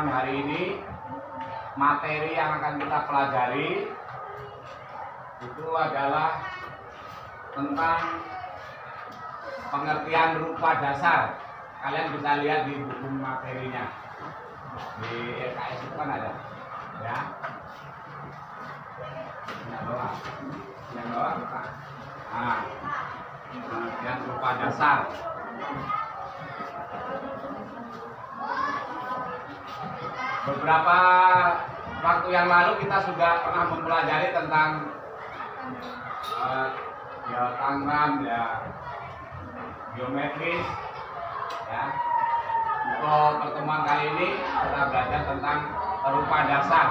kesempatan hari ini, materi yang akan kita pelajari itu adalah tentang pengertian rupa dasar. Kalian bisa lihat di buku materinya di LKS itu kan ada, ya. Yang bawah, nah, pengertian rupa dasar. Beberapa waktu yang lalu kita sudah pernah mempelajari tentang diagram, ya, geometris, ya. Untuk pertemuan kali ini kita belajar tentang rupa dasar.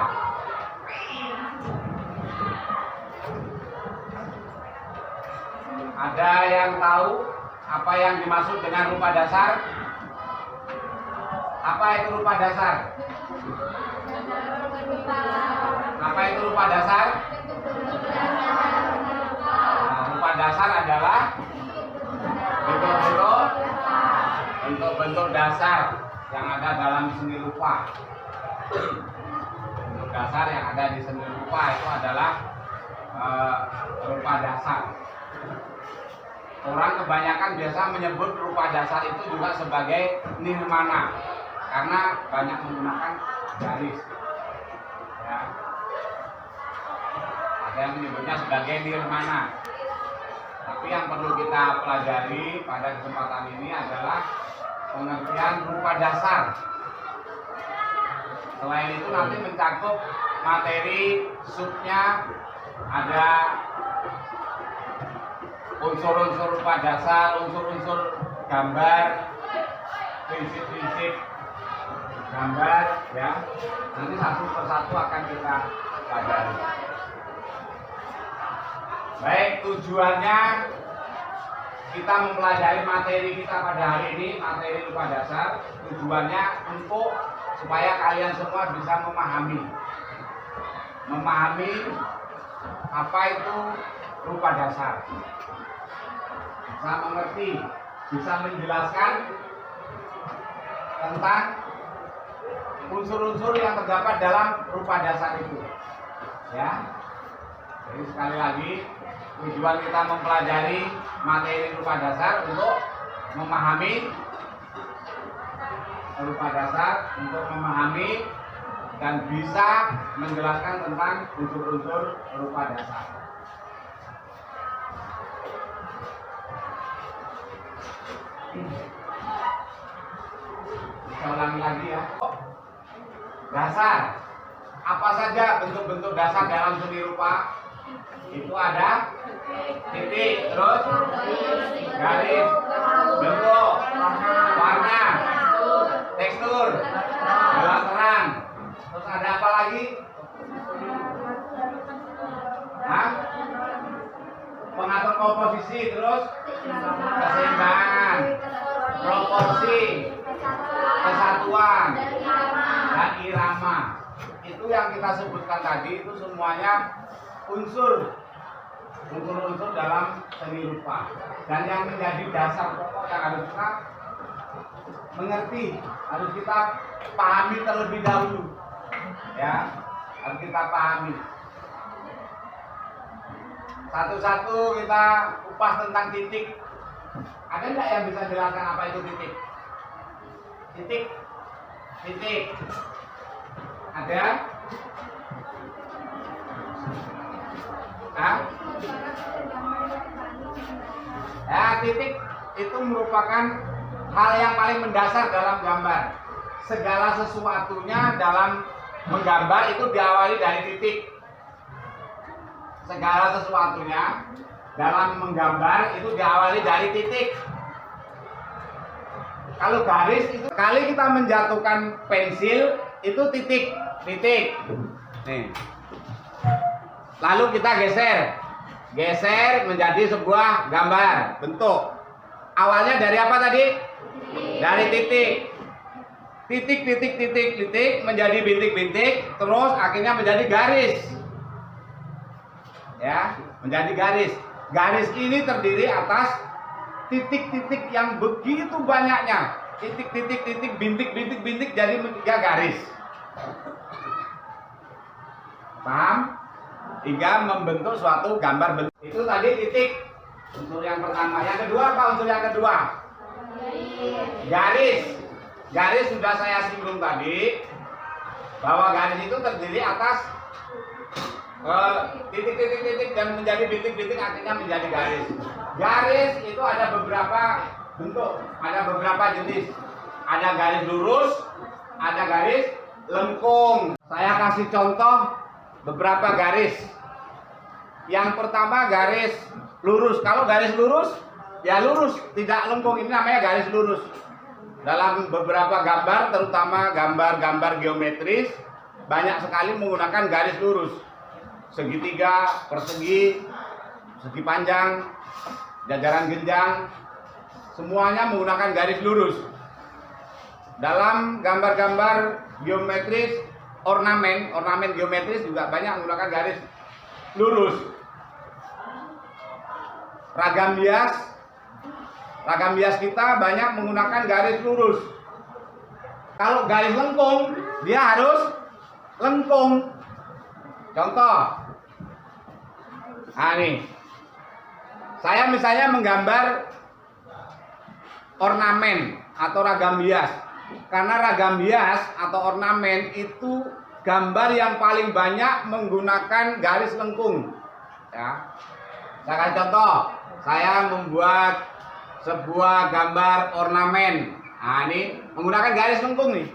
Ada yang tahu apa yang dimaksud dengan rupa dasar? Apa itu rupa dasar? Apa itu rupa dasar? Nah, rupa dasar adalah bentuk-bentuk dasar yang ada dalam seni rupa. Bentuk dasar yang ada di seni rupa itu adalah rupa dasar. Orang kebanyakan biasa menyebut rupa dasar itu juga sebagai nirmana karena banyak menggunakan garis, ya. Ada yang menyebutnya sebagai nirmana. Tapi yang perlu kita pelajari pada kesempatan ini adalah pengertian rupa dasar. Selain itu nanti mencakup materi subnya, ada unsur-unsur rupa dasar, unsur-unsur gambar, prinsip-prinsip gambar, ya. Nanti satu persatu akan kita pelajari. Baik, tujuannya kita mempelajari materi kita pada hari ini, materi rupa dasar. Tujuannya untuk supaya kalian semua bisa memahami apa itu rupa dasar, bisa mengerti, bisa menjelaskan tentang unsur-unsur yang terdapat dalam rupa dasar itu, ya. Jadi sekali lagi, tujuan kita mempelajari materi rupa dasar untuk memahami rupa dasar, untuk memahami dan bisa menjelaskan tentang unsur-unsur rupa dasar. Kita ulangi lagi, ya. Dasar. Apa saja bentuk-bentuk dasar dalam seni rupa? Itu ada titik, terus garis, bentuk, warna, tekstur, jelas terang. Terus ada apa lagi? Hah? Pengatur komposisi, terus keseimbangan, proporsi, kesatuan, dan irama. Itu yang kita sebutkan tadi, itu semuanya unsur dalam seni rupa. Dan yang menjadi dasar pokok yang harus kita mengerti, harus kita pahami terlebih dahulu, ya, harus kita pahami. Satu-satu kita kupas tentang titik. Ada nggak yang bisa jelaskan apa itu titik? Titik. Ada? Hah? Ya, titik itu merupakan hal yang paling mendasar dalam gambar. Segala sesuatunya dalam menggambar itu diawali dari titik. Segala sesuatunya dalam menggambar itu diawali dari titik. Kalau garis itu, kali kita menjatuhkan pensil itu titik. Nih. Lalu kita geser menjadi sebuah gambar, bentuk. Awalnya dari apa tadi? Dari titik. Titik menjadi bintik-bintik, terus akhirnya menjadi garis. Ya, menjadi garis. Garis ini terdiri atas titik-titik yang begitu banyaknya. Titik, bintik jadi 3 garis. Paham? Hingga membentuk suatu gambar bentuk. Itu tadi titik unsur yang pertama. Yang kedua apa unsur yang kedua? Garis. Garis sudah saya singgung tadi bahwa garis itu terdiri atas titik-titik-titik dan menjadi bintik-bintik, artinya menjadi garis. Garis itu ada beberapa bentuk, ada beberapa jenis. Ada garis lurus, ada garis lengkung. Saya kasih contoh beberapa garis. Yang pertama garis lurus. Kalau garis lurus, ya lurus, tidak lengkung. Ini namanya garis lurus. Dalam beberapa gambar, terutama gambar-gambar geometris, banyak sekali menggunakan garis lurus. Segitiga, persegi, segi panjang, jajaran genjang, semuanya menggunakan garis lurus. Dalam gambar-gambar geometris, ornamen geometris juga banyak menggunakan garis lurus. Ragam bias kita banyak menggunakan garis lurus. Kalau garis lengkung, dia harus lengkung. Contoh, nah nih, saya misalnya menggambar ornamen atau ragam bias. Karena ragam bias atau ornamen itu gambar yang paling banyak menggunakan garis lengkung. Ya, saya kasih contoh. Saya membuat sebuah gambar ornamen. Nah, ini menggunakan garis lengkung nih.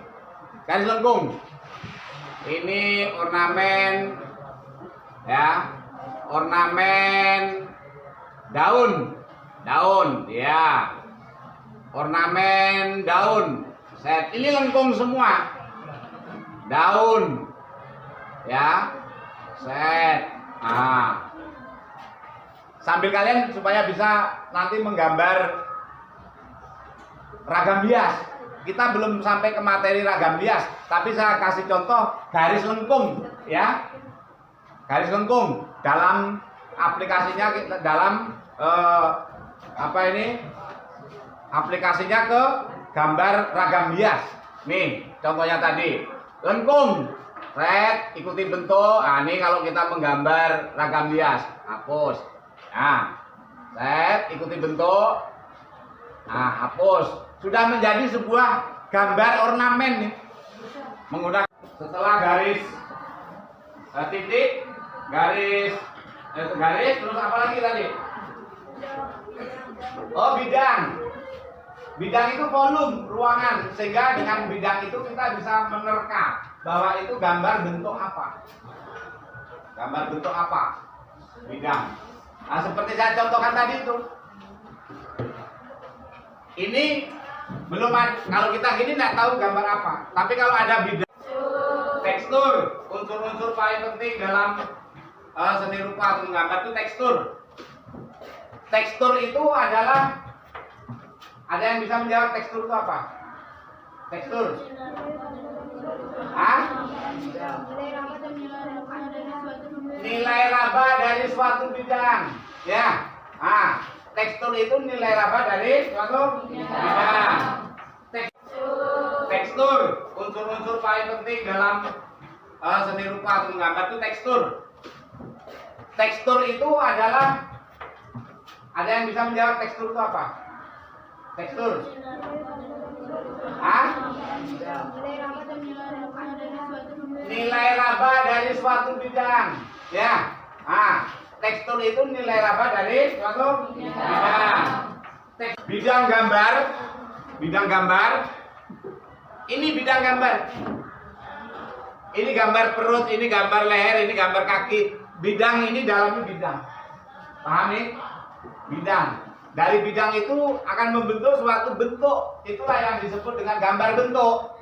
Garis lengkung. Ini ornamen, ya, ornamen daun, ya, ornamen daun. Set, ini lengkung semua, daun, ya, set. Nah, sambil kalian supaya bisa nanti menggambar ragam bias. Kita belum sampai ke materi ragam bias, tapi saya kasih contoh garis lengkung, ya. Garis lengkung dalam aplikasinya, dalam aplikasinya ke gambar ragam bias. Nih, contohnya tadi lengkung, red, ikuti bentuk. Nah, ini kalau kita menggambar ragam bias, hapus. Nah, red, ikuti bentuk. Nah, hapus. Sudah menjadi sebuah gambar ornamen nih. Menggunakan setelah garis titik, garis terus apa lagi tadi? Oh, bidang. Bidang itu volume, ruangan, sehingga dengan bidang itu kita bisa menerka bahwa itu gambar bentuk apa. Gambar bentuk apa? Bidang. Nah, seperti saya contohkan tadi itu. Ini belum ada, kalau kita gini nggak tahu gambar apa. Tapi kalau ada bidang, tekstur, unsur-unsur paling penting dalam seni rupa atau menggambar itu tekstur. Tekstur itu adalah, ada yang bisa menjawab tekstur itu apa? Tekstur? Hah? Nilai raba dari suatu bidang, ya. Tekstur itu nilai raba dari suatu bidang. Tekstur, unsur-unsur paling penting dalam seni rupa atau menggambar itu tekstur. Tekstur itu adalah, ada yang bisa menjawab tekstur itu apa? Tekstur? Hah? Nilai raba dari suatu bidang, ya. Tekstur itu nilai raba dari suatu bidang. Bidang gambar. Ini bidang gambar. Ini gambar perut, ini gambar leher, ini gambar kaki. Bidang ini dalamnya bidang. Paham nih? Bidang. Dari bidang itu akan membentuk suatu bentuk. Itulah yang disebut dengan gambar bentuk.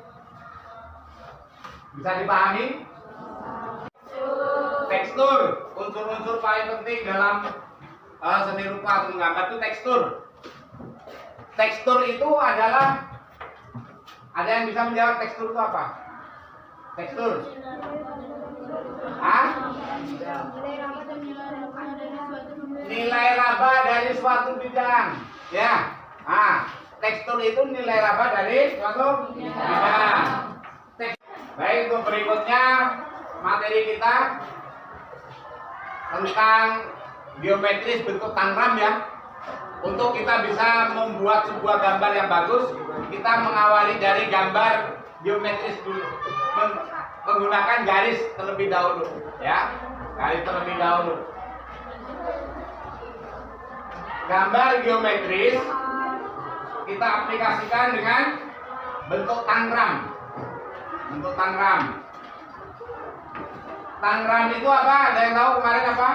Bisa dipahami? Tekstur, unsur-unsur paling penting dalam seni rupa atau menggambar itu tekstur. Tekstur itu adalah, ada yang bisa menjawab tekstur itu apa? Tekstur? Hah? Nilai raba dari suatu bidang, ya. Tekstur itu nilai raba dari suatu bidang. Baik, untuk berikutnya materi kita tentang geometris bentuk tangram ya. Untuk kita bisa membuat sebuah gambar yang bagus, kita mengawali dari gambar geometris dulu, menggunakan garis terlebih dahulu ya, garis terlebih dahulu. Gambar geometris kita aplikasikan dengan bentuk tangram. Bentuk tangram. Tangram itu apa? Ada yang tahu kemarin apa?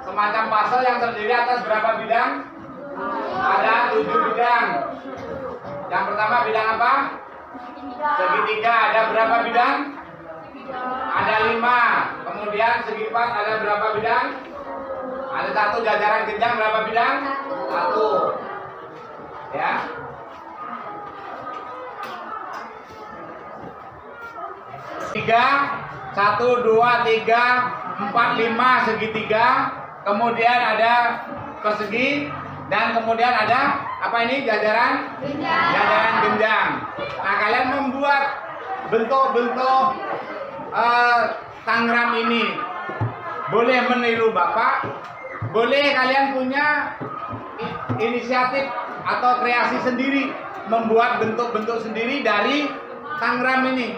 Semacam puzzle yang terdiri atas berapa bidang? Ada 7 bidang. Yang pertama bidang apa? Segitiga. Ada berapa bidang? Ada 5. Kemudian segi pas ada berapa bidang? Ada 1. Jajaran genjang berapa bidang? 1. Ya. Tiga, 1, 2, 3, 4, 5 segitiga. Kemudian ada persegi dan kemudian ada apa ini? Jajaran genjang. Jajaran genjang. Nah, kalian membuat bentuk-bentuk tangram ini boleh meniru Bapak, boleh kalian punya inisiatif atau kreasi sendiri, membuat bentuk-bentuk sendiri dari tangram ini.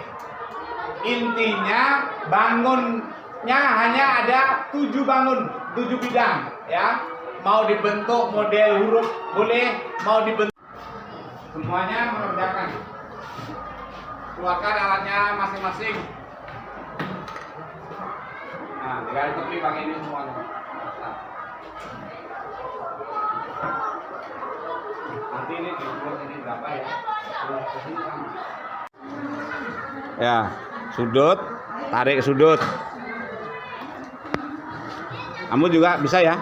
Intinya bangunnya hanya ada 7 bangun, 7 bidang ya. Mau dibentuk model huruf boleh, mau dibentuk semuanya mengerjakan. Keluarkan alatnya masing-masing. Nah, tinggal tepi pakai ini semuanya. Nanti ini diukur ini berapa ya? Kesini sama. Ya, sudut, tarik sudut. Kamu juga bisa ya?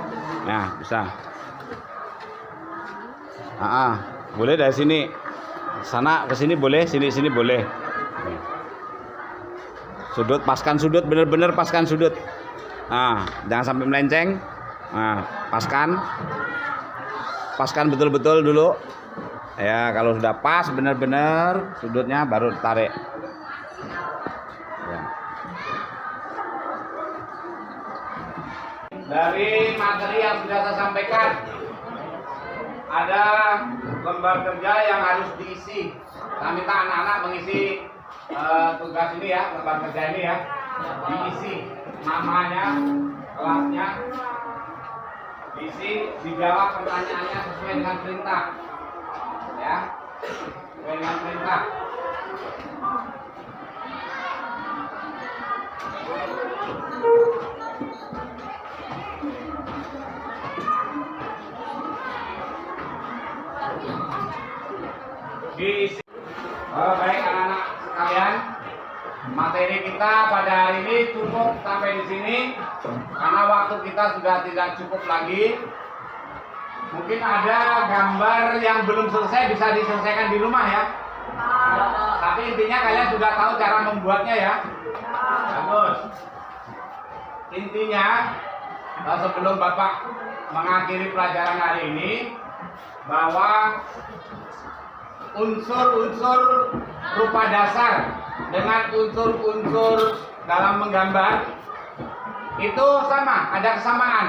Nah, bisa. Boleh dari sini. Sana ke sini boleh, sini boleh. Sudut, paskan sudut, bener-bener paskan sudut. Nah, jangan sampai melenceng. Nah, paskan betul-betul dulu. Ya, kalau sudah pas bener-bener sudutnya baru tarik. Ya. Dari materi yang sudah saya sampaikan, ada lembar kerja yang harus diisi. Saya minta anak-anak mengisi tugas ini ya, lembar kerja ini ya, diisi namanya, kelasnya, diisi, dijawab pertanyaannya sesuai dengan perintah, ya, sesuai dengan perintah. Diisi. Baik anak-anak sekalian, materi kita pada hari ini cukup sampai di sini karena waktu kita sudah tidak cukup lagi. Mungkin ada gambar yang belum selesai bisa diselesaikan di rumah ya. Tapi intinya kalian sudah tahu cara membuatnya ya. Bagus. Intinya sebelum Bapak mengakhiri pelajaran hari ini, bahwa unsur-unsur rupa dasar dengan unsur-unsur dalam menggambar itu sama, ada kesamaan.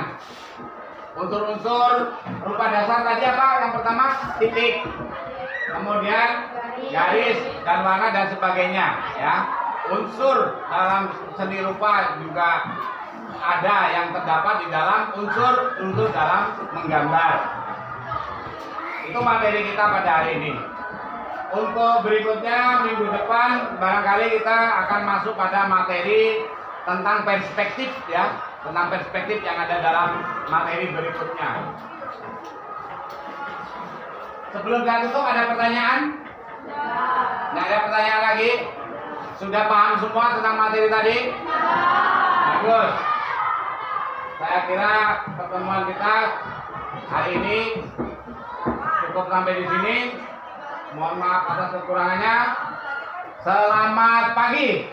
Unsur-unsur rupa dasar tadi apa? Yang pertama titik, kemudian garis dan warna dan sebagainya ya. Unsur dalam seni rupa juga ada yang terdapat di dalam unsur-unsur dalam menggambar. Itu materi kita pada hari ini. Untuk berikutnya minggu depan barangkali kita akan masuk pada materi tentang perspektif ya, tentang perspektif yang ada dalam materi berikutnya. Sebelum saya tutup, ada pertanyaan? Nggak ada pertanyaan lagi? Sudah paham semua tentang materi tadi? Bagus. Saya kira pertemuan kita hari ini cukup sampai di sini. Mohon maaf atas kekurangannya. Selamat pagi.